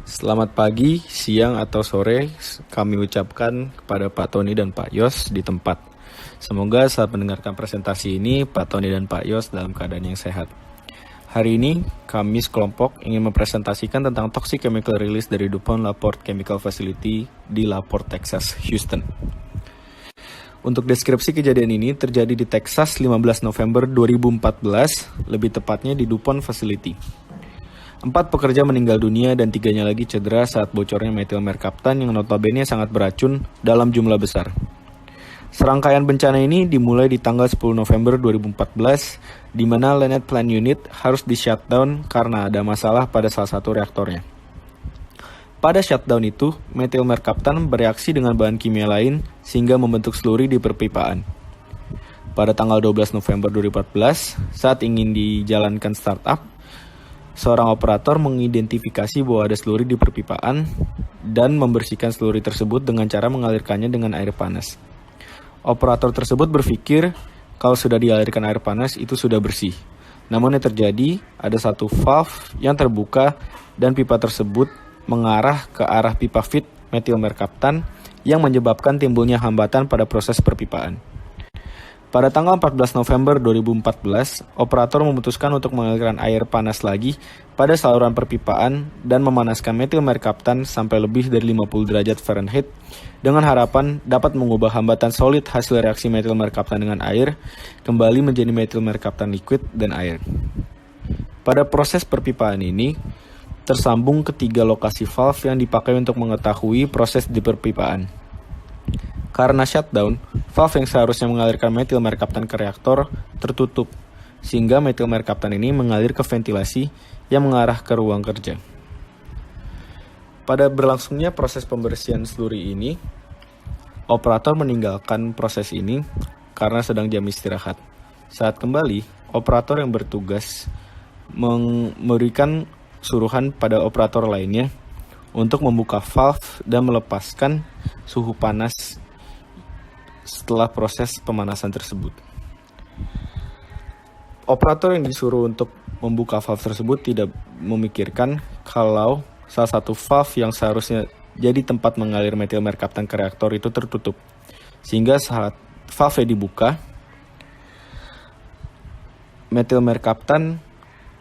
Selamat pagi, siang, atau sore kami ucapkan kepada Pak Tony dan Pak Yos di tempat. Semoga saat mendengarkan presentasi ini, Pak Tony dan Pak Yos dalam keadaan yang sehat. Hari ini, kami sekelompok ingin mempresentasikan tentang toxic chemical release dari DuPont LaPorte Chemical Facility di LaPorte, Texas, Houston. Untuk deskripsi kejadian ini terjadi di Texas 15 November 2014, lebih tepatnya di DuPont Facility. 4 pekerja meninggal dunia dan 3-nya lagi cedera saat bocornya metil merkaptan yang notabene sangat beracun dalam jumlah besar. Serangkaian bencana ini dimulai di tanggal 10 November 2014, di mana Lannett Plant Unit harus di-shutdown karena ada masalah pada salah satu reaktornya. Pada shutdown itu, metil merkaptan bereaksi dengan bahan kimia lain sehingga membentuk sluri di perpipaan. Pada tanggal 12 November 2014, saat ingin dijalankan startup, seorang operator mengidentifikasi bahwa ada sluri di perpipaan dan membersihkan sluri tersebut dengan cara mengalirkannya dengan air panas. Operator tersebut berpikir kalau sudah dialirkan air panas itu sudah bersih. Namun yang terjadi, ada satu valve yang terbuka dan pipa tersebut mengarah ke arah pipa feed metil merkaptan yang menyebabkan timbulnya hambatan pada proses perpipaan. Pada tanggal 14 November 2014, operator memutuskan untuk mengalirkan air panas lagi pada saluran perpipaan dan memanaskan metil merkaptan sampai lebih dari 50 derajat Fahrenheit dengan harapan dapat mengubah hambatan solid hasil reaksi metil merkaptan dengan air kembali menjadi metil merkaptan liquid dan air. Pada proses perpipaan ini, tersambung ke 3 lokasi valve yang dipakai untuk mengetahui proses di perpipaan. Karena shutdown, valve yang seharusnya mengalirkan metil merkaptan ke reaktor tertutup, sehingga metil merkaptan ini mengalir ke ventilasi yang mengarah ke ruang kerja. Pada berlangsungnya proses pembersihan sluri ini, operator meninggalkan proses ini karena sedang jam istirahat. Saat kembali, operator yang bertugas memberikan suruhan pada operator lainnya untuk membuka valve dan melepaskan suhu panas setelah proses pemanasan tersebut. Operator yang disuruh untuk membuka valve tersebut tidak memikirkan kalau salah satu valve yang seharusnya jadi tempat mengalir metil merkaptan ke reaktor itu tertutup. Sehingga saat valve dibuka, metil merkaptan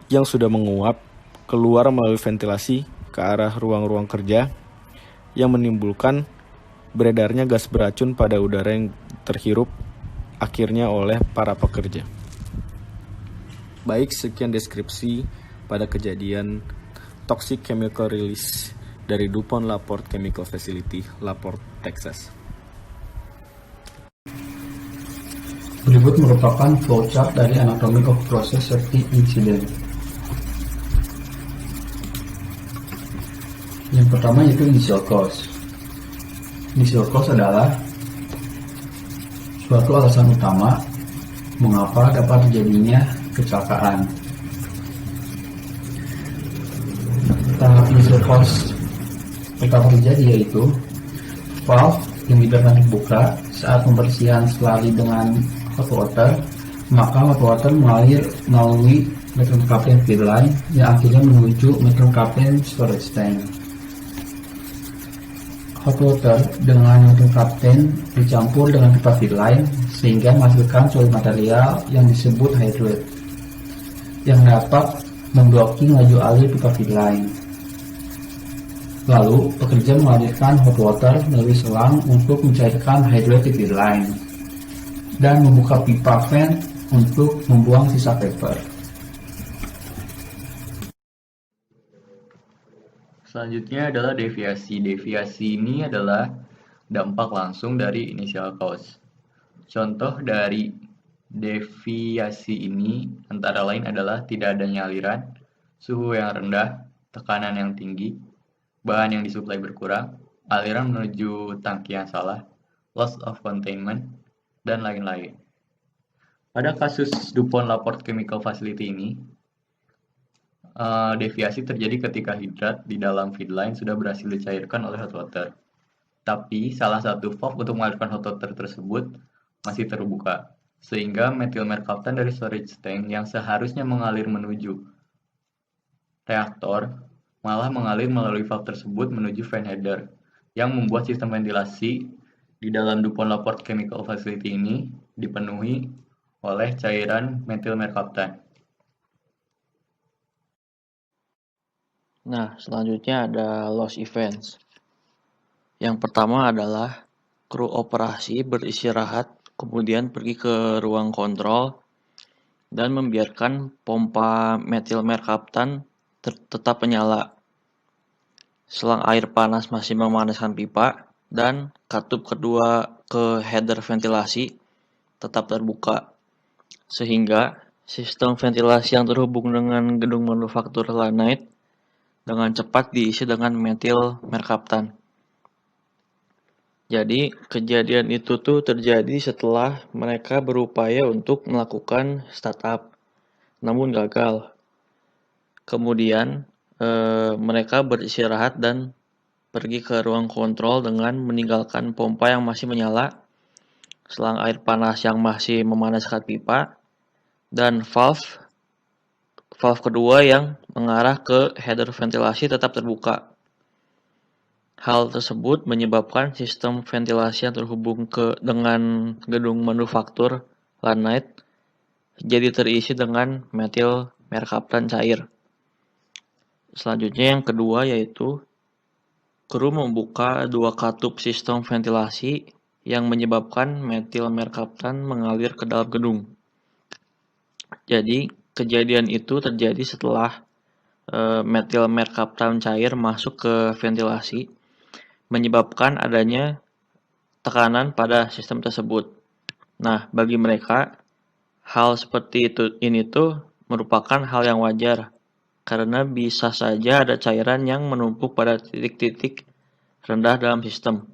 yang sudah menguap keluar melalui ventilasi ke arah ruang-ruang kerja yang menimbulkan beredarnya gas beracun pada udara yang terhirup akhirnya oleh para pekerja. Baik, sekian deskripsi pada kejadian toxic chemical release dari DuPont LaPorte Chemical Facility, LaPorte, Texas. Berikut merupakan flowchart dari anatomy of process safety incident. Yang pertama yaitu initial cause. Initial cause adalah suatu alasan utama mengapa dapat terjadinya kecelakaan. Tahap initial cause pertama terjadi yaitu valve yang dibiarkan terbuka saat pembersihan slurry dengan hot water, maka hot water mengalir melalui metal merkaptan feed line yang akhirnya menuju metal merkaptan storage tank. Hot water dengan metal merkaptan dicampur dengan pipa feed line sehingga menghasilkan solid material yang disebut hydrate yang dapat memblokir laju alir pipa feed line. Lalu, pekerja mengalirkan hot water melalui selang untuk mencairkan hydrate di feed line dan membuka pipa vent untuk membuang sisa vapor. Selanjutnya adalah deviasi. Deviasi ini adalah dampak langsung dari initial cause. Contoh dari deviasi ini antara lain adalah tidak adanya aliran, suhu yang rendah, tekanan yang tinggi, bahan yang disuplai berkurang, aliran menuju tangki yang salah, loss of containment, dan lain-lain. Pada kasus DuPont LaPorte Chemical Facility ini, deviasi terjadi ketika hidrat di dalam feed line sudah berhasil dicairkan oleh hot water. Tapi salah satu valve untuk mengalirkan hot water tersebut masih terbuka, sehingga metil merkaptan dari storage tank yang seharusnya mengalir menuju reaktor malah mengalir melalui valve tersebut menuju fan header, yang membuat sistem ventilasi di dalam DuPont Laporte Chemical Facility ini dipenuhi oleh cairan metil merkaptan. Nah, selanjutnya ada loss events. Yang pertama adalah kru operasi beristirahat, kemudian pergi ke ruang kontrol dan membiarkan pompa metil merkaptan tetap menyala. Selang air panas masih memanaskan pipa dan katup kedua ke header ventilasi tetap terbuka, sehingga sistem ventilasi yang terhubung dengan gedung manufaktur Lanite dengan cepat diisi dengan metil merkaptan. Jadi kejadian itu tuh terjadi setelah mereka berupaya untuk melakukan startup, namun gagal. Kemudian mereka beristirahat dan pergi ke ruang kontrol dengan meninggalkan pompa yang masih menyala, selang air panas yang masih memanaskan pipa, dan valve kedua yang mengarah ke header ventilasi tetap terbuka. Hal tersebut menyebabkan sistem ventilasi yang terhubung dengan gedung manufaktur Lanite jadi terisi dengan metil merkaptan cair. Selanjutnya yang kedua yaitu kru membuka dua katup sistem ventilasi yang menyebabkan metil merkaptan mengalir ke dalam gedung. Jadi kejadian itu terjadi setelah metil merkaptan cair masuk ke ventilasi, menyebabkan adanya tekanan pada sistem tersebut. Nah, bagi mereka, hal seperti ini tuh merupakan hal yang wajar, karena bisa saja ada cairan yang menumpuk pada titik-titik rendah dalam sistem,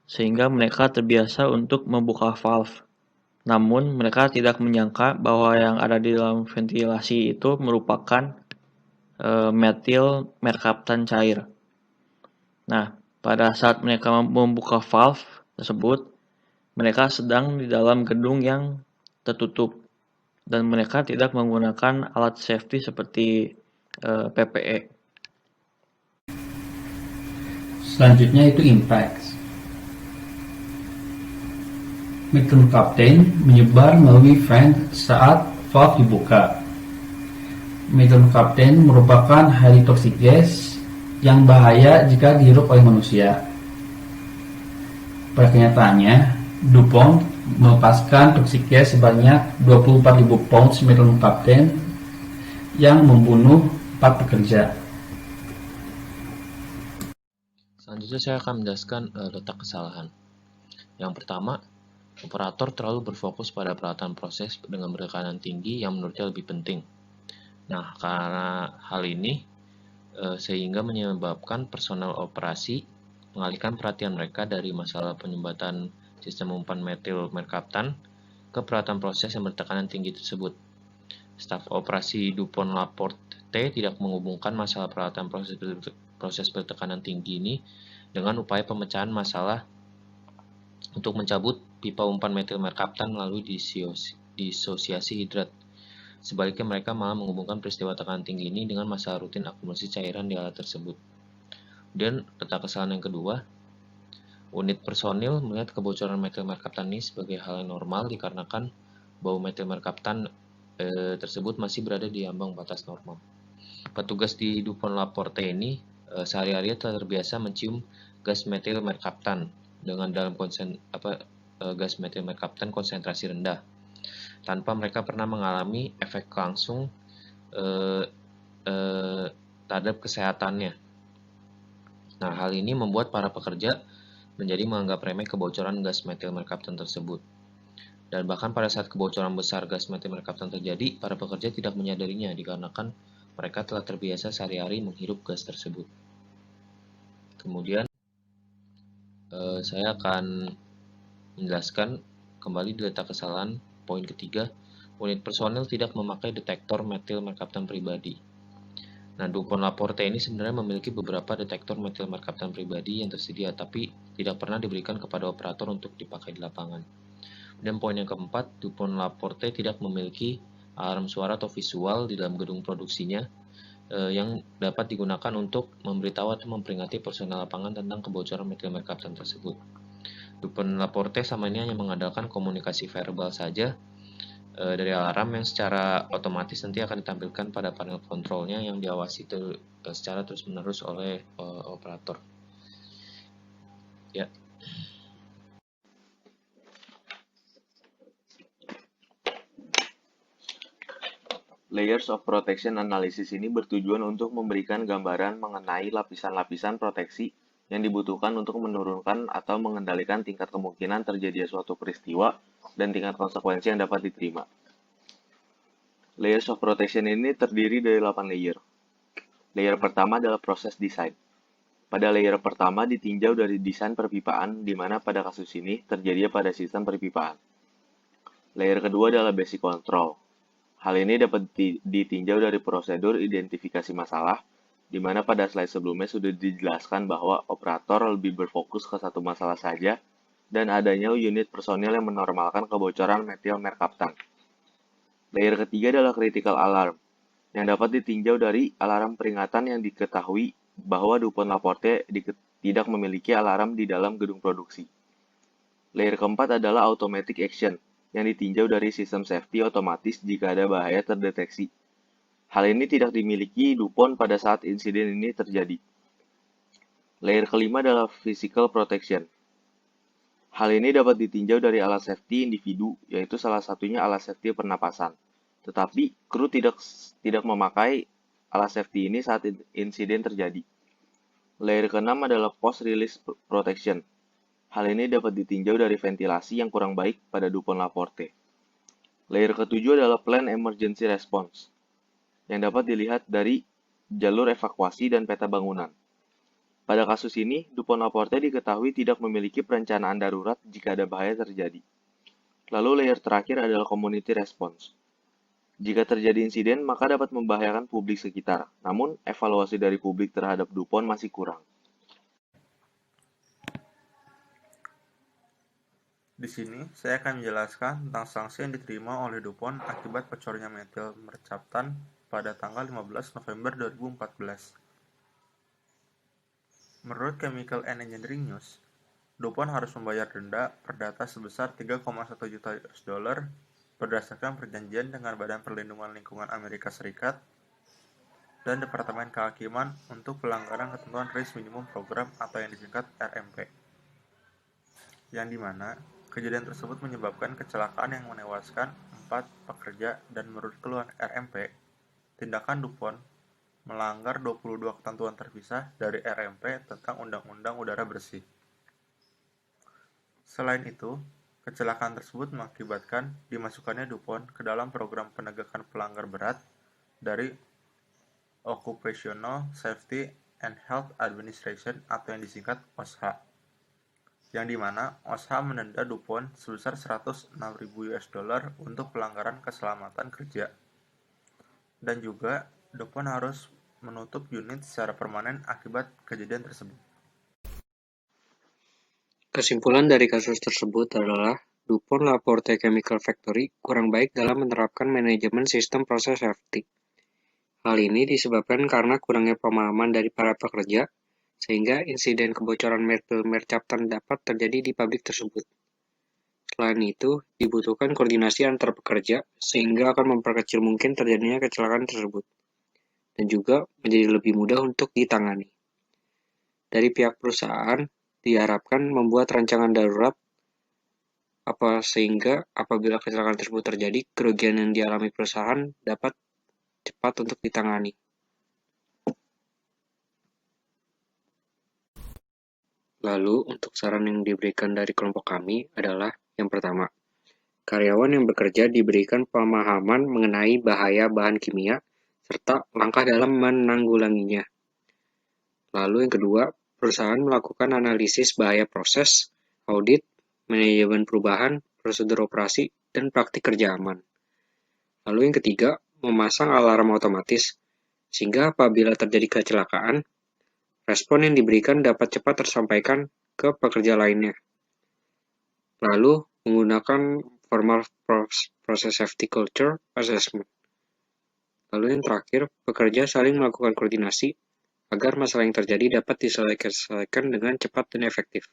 sehingga mereka terbiasa untuk membuka valve. Namun, mereka tidak menyangka bahwa yang ada di dalam ventilasi itu merupakan metil merkaptan cair. Nah, pada saat mereka membuka valve tersebut, mereka sedang di dalam gedung yang tertutup dan mereka tidak menggunakan alat safety seperti PPE. Selanjutnya itu impact. Metil merkaptan menyebar melalui vent saat valve dibuka. Metil merkaptan merupakan highly toxic gas yang bahaya jika dihirup oleh manusia. Pada kenyataannya, DuPont melepaskan toxic gas sebanyak 24.000 pounds metil merkaptan yang membunuh 4 pekerja. Selanjutnya saya akan menjelaskan letak kesalahan. Yang pertama, operator terlalu berfokus pada peralatan proses dengan tekanan tinggi yang menurutnya lebih penting. Nah, karena hal ini sehingga menyebabkan personel operasi mengalihkan perhatian mereka dari masalah penyumbatan sistem umpan metil merkaptan ke peralatan proses yang bertekanan tinggi tersebut. Staf operasi DuPont Laporte tidak menghubungkan masalah peralatan proses bertekanan tinggi ini dengan upaya pemecahan masalah untuk mencabut pipa umpan metil merkaptan melalui disosiasi hidrat. Sebaliknya mereka malah menghubungkan peristiwa tekanan tinggi ini dengan masalah rutin akumulasi cairan di alat tersebut. Dan letak kesalahan yang kedua, unit personil melihat kebocoran metil merkaptan ini sebagai hal yang normal dikarenakan bau metil merkaptan tersebut masih berada di ambang batas normal. Petugas di DuPont Laporte ini sehari-hari telah terbiasa mencium gas metil merkaptan dengan gas metil merkaptan konsentrasi rendah, tanpa mereka pernah mengalami efek langsung terhadap kesehatannya. Nah, hal ini membuat para pekerja menjadi menganggap remeh kebocoran gas metil merkaptan tersebut. Dan bahkan pada saat kebocoran besar gas metil merkaptan terjadi, para pekerja tidak menyadarinya dikarenakan mereka telah terbiasa sehari-hari menghirup gas tersebut. Kemudian, saya akan menjelaskan kembali di letak kesalahan poin ketiga, unit personil tidak memakai detektor metil merkaptan pribadi. Nah, DuPont Laporte ini sebenarnya memiliki beberapa detektor metil merkaptan pribadi yang tersedia, tapi tidak pernah diberikan kepada operator untuk dipakai di lapangan. Dan poin yang keempat, DuPont Laporte tidak memiliki alarm suara atau visual di dalam gedung produksinya, yang dapat digunakan untuk memberitahu atau memperingati personel lapangan tentang kebocoran material Mercaptan tersebut. Dupont Laporte sama ini hanya mengandalkan komunikasi verbal saja dari alarm yang secara otomatis nanti akan ditampilkan pada panel kontrolnya yang diawasi secara terus-menerus oleh operator. Ya. Layers of Protection Analysis ini bertujuan untuk memberikan gambaran mengenai lapisan-lapisan proteksi yang dibutuhkan untuk menurunkan atau mengendalikan tingkat kemungkinan terjadinya suatu peristiwa dan tingkat konsekuensi yang dapat diterima. Layers of Protection ini terdiri dari 8 layer. Layer pertama adalah proses desain. Pada layer pertama ditinjau dari desain perpipaan, di mana pada kasus ini terjadi pada sistem perpipaan. Layer kedua adalah basic control. Hal ini dapat ditinjau dari prosedur identifikasi masalah, di mana pada slide sebelumnya sudah dijelaskan bahwa operator lebih berfokus ke satu masalah saja, dan adanya unit personil yang menormalkan kebocoran metil Mercaptan. Layer ketiga adalah critical alarm, yang dapat ditinjau dari alarm peringatan yang diketahui bahwa Dupont Laporte tidak memiliki alarm di dalam gedung produksi. Layer keempat adalah automatic action, yang ditinjau dari sistem safety otomatis jika ada bahaya terdeteksi. Hal ini tidak dimiliki Dupont pada saat insiden ini terjadi. Layer kelima adalah physical protection. Hal ini dapat ditinjau dari alat safety individu, yaitu salah satunya alat safety pernapasan. Tetapi, kru tidak memakai alat safety ini saat insiden terjadi. Layer keenam adalah post-release protection. Hal ini dapat ditinjau dari ventilasi yang kurang baik pada Dupont Laporte. Layer ketujuh adalah plan emergency response, yang dapat dilihat dari jalur evakuasi dan peta bangunan. Pada kasus ini, Dupont Laporte diketahui tidak memiliki perencanaan darurat jika ada bahaya terjadi. Lalu layer terakhir adalah community response. Jika terjadi insiden, maka dapat membahayakan publik sekitar. Namun, evaluasi dari publik terhadap Dupont masih kurang. Di sini, saya akan menjelaskan tentang sanksi yang diterima oleh Dupont akibat bocornya metil Mercaptan pada tanggal 15 November 2014. Menurut Chemical and Engineering News, Dupont harus membayar denda perdata sebesar 3,1 juta US$ berdasarkan perjanjian dengan Badan Perlindungan Lingkungan Amerika Serikat dan Departemen Kehakiman untuk pelanggaran ketentuan Risk Minimum Program atau yang disingkat RMP. Yang dimana kejadian tersebut menyebabkan kecelakaan yang menewaskan 4 pekerja dan menurut keluhan RMP, tindakan Dupont melanggar 22 ketentuan terpisah dari RMP tentang Undang-Undang Udara Bersih. Selain itu, kecelakaan tersebut mengakibatkan dimasukkannya Dupont ke dalam program penegakan pelanggar berat dari Occupational Safety and Health Administration atau yang disingkat OSHA. Yang dimana OSHA mendenda Dupont sebesar $106.000 untuk pelanggaran keselamatan kerja. Dan juga Dupont harus menutup unit secara permanen akibat kejadian tersebut. Kesimpulan dari kasus tersebut adalah Dupont Laporte Chemical Factory kurang baik dalam menerapkan manajemen sistem proses safety. Hal ini disebabkan karena kurangnya pemahaman dari para pekerja, sehingga insiden kebocoran metil Mercaptan dapat terjadi di pabrik tersebut. Selain itu, dibutuhkan koordinasi antar pekerja sehingga akan memperkecil mungkin terjadinya kecelakaan tersebut, dan juga menjadi lebih mudah untuk ditangani. Dari pihak perusahaan, diharapkan membuat rancangan darurat sehingga apabila kecelakaan tersebut terjadi, kerugian yang dialami perusahaan dapat cepat untuk ditangani. Lalu, untuk saran yang diberikan dari kelompok kami adalah yang pertama, karyawan yang bekerja diberikan pemahaman mengenai bahaya bahan kimia serta langkah dalam menanggulanginya. Lalu yang kedua, perusahaan melakukan analisis bahaya proses, audit, manajemen perubahan, prosedur operasi, dan praktik kerja aman. Lalu yang ketiga, memasang alarm otomatis, sehingga apabila terjadi kecelakaan, respon yang diberikan dapat cepat tersampaikan ke pekerja lainnya. Lalu, menggunakan formal process safety culture assessment. Lalu yang terakhir, pekerja saling melakukan koordinasi agar masalah yang terjadi dapat diselesaikan dengan cepat dan efektif.